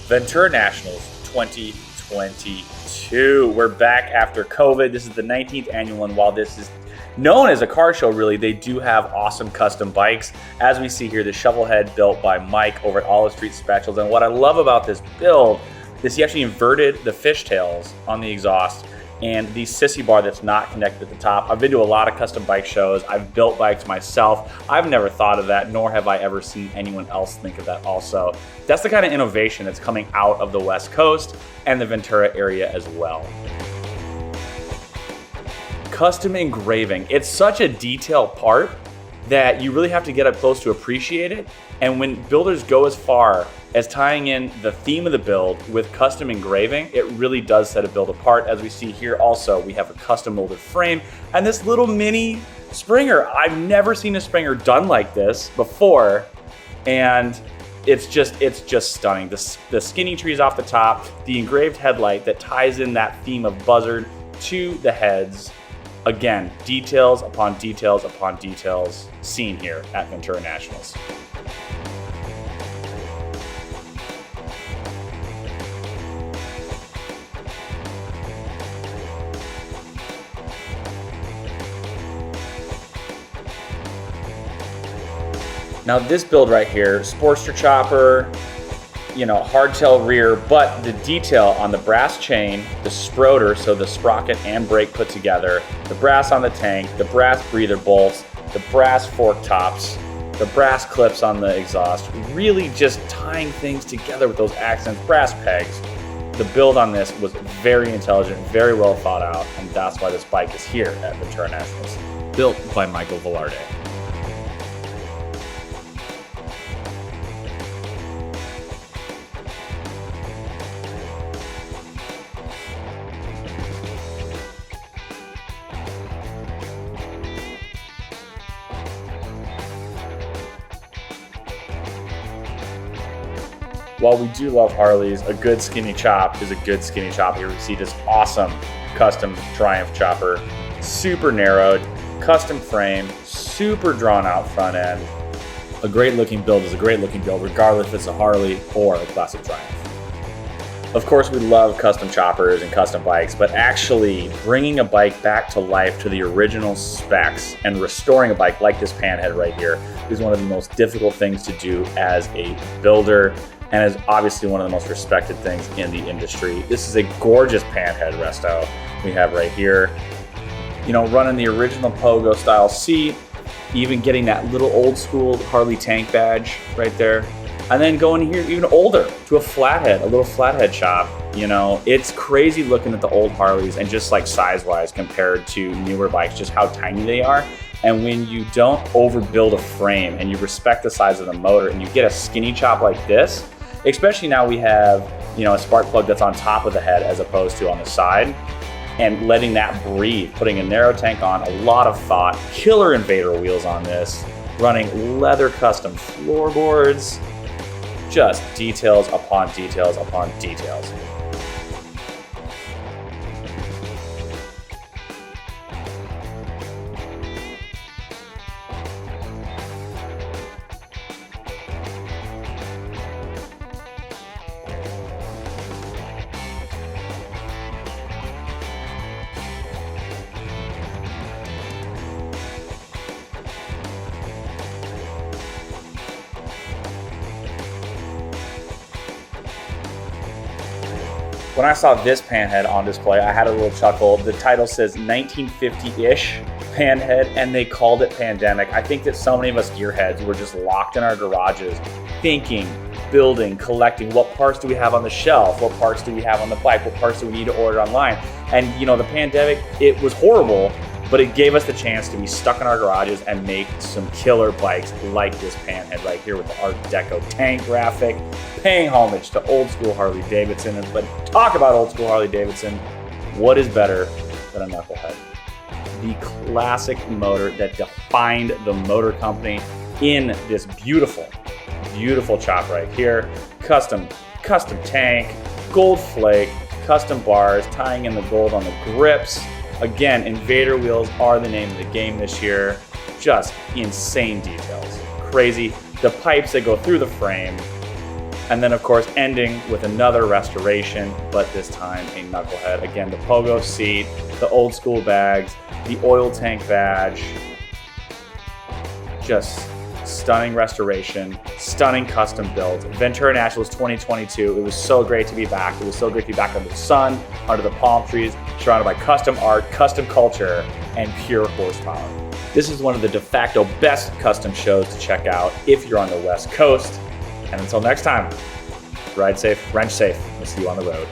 Ventura Nationals 2022. We're back after COVID. This is the 19th annual, and while this is known as a car show, really, they do have awesome custom bikes. As we see here, the Shovelhead built by Mike over at Olive Street Specials. And what I love about this build is he actually inverted the fishtails on the exhaust and the sissy bar that's not connected at the top. I've been to a lot of custom bike shows. I've built bikes myself. I've never thought of that, nor have I ever seen anyone else think of that also. That's the kind of innovation that's coming out of the West Coast and the Ventura area as well. Custom engraving. It's such a detailed part that you really have to get up close to appreciate it. And when builders go as far as tying in the theme of the build with custom engraving, it really does set a build apart. As we see here also, we have a custom molded frame and this little mini Springer. I've never seen a Springer done like this before. And it's just stunning. The skinny trees off the top, the engraved headlight that ties in that theme of buzzard to the heads. Again, details upon details upon details seen here at Ventura Nationals. Now this build right here, Sportster Chopper, hardtail rear, but the detail on the brass chain, the sproter, so the sprocket and brake put together, the brass on the tank, the brass breather bolts, the brass fork tops, the brass clips on the exhaust, really just tying things together with those accents, brass pegs. The build on this was very intelligent, very well thought out, and that's why this bike is here at Ventura Nationals. Built by Michael Velarde. While we do love Harleys, a good skinny chop is a good skinny chop. Here we see this awesome custom Triumph chopper, super narrowed, custom frame, super drawn out front end. A great looking build is a great looking build, regardless if it's a Harley or a classic Triumph. Of course, we love custom choppers and custom bikes, but actually bringing a bike back to life to the original specs and restoring a bike like this Panhead right here is one of the most difficult things to do as a builder, and is obviously one of the most respected things in the industry. This is a gorgeous Panhead resto we have right here. Running the original Pogo style seat, even getting that little old school Harley tank badge right there. And then going here even older to a flathead, a little flathead shop. It's crazy looking at the old Harleys and just like size-wise compared to newer bikes, just how tiny they are. And when you don't overbuild a frame and you respect the size of the motor and you get a skinny chop like this, especially now we have, a spark plug that's on top of the head as opposed to on the side, and letting that breathe, putting a narrow tank on, a lot of thought, killer Invader wheels on this, running leather custom floorboards, just details upon details upon details. When I saw this Panhead on display, I had a little chuckle. The title says 1950-ish Panhead, and they called it Pandemic. I think that so many of us gearheads were just locked in our garages, thinking, building, collecting, what parts do we have on the shelf? What parts do we have on the bike? What parts do we need to order online? And the pandemic, it was horrible, but it gave us the chance to be stuck in our garages and make some killer bikes like this Panhead right here with the Art Deco tank graphic, paying homage to old school Harley-Davidson. But talk about old school Harley-Davidson, what is better than a knucklehead? The classic motor that defined the motor company in this beautiful, beautiful chop right here. Custom tank, gold flake, custom bars, tying in the gold on the grips. Again, Invader wheels are the name of the game this year. Just insane details. Crazy. The pipes that go through the frame. And then of course ending with another restoration, but this time a knucklehead. Again, the pogo seat, the old school bags, the oil tank badge. Just stunning restoration, stunning custom build. Ventura Nationals 2022. It was so great to be back. It was so great to be back under the sun, under the palm trees, surrounded by custom art, custom culture, and pure horsepower. This is one of the de facto best custom shows to check out if you're on the West Coast. And until next time, ride safe, wrench safe. We'll see you on the road.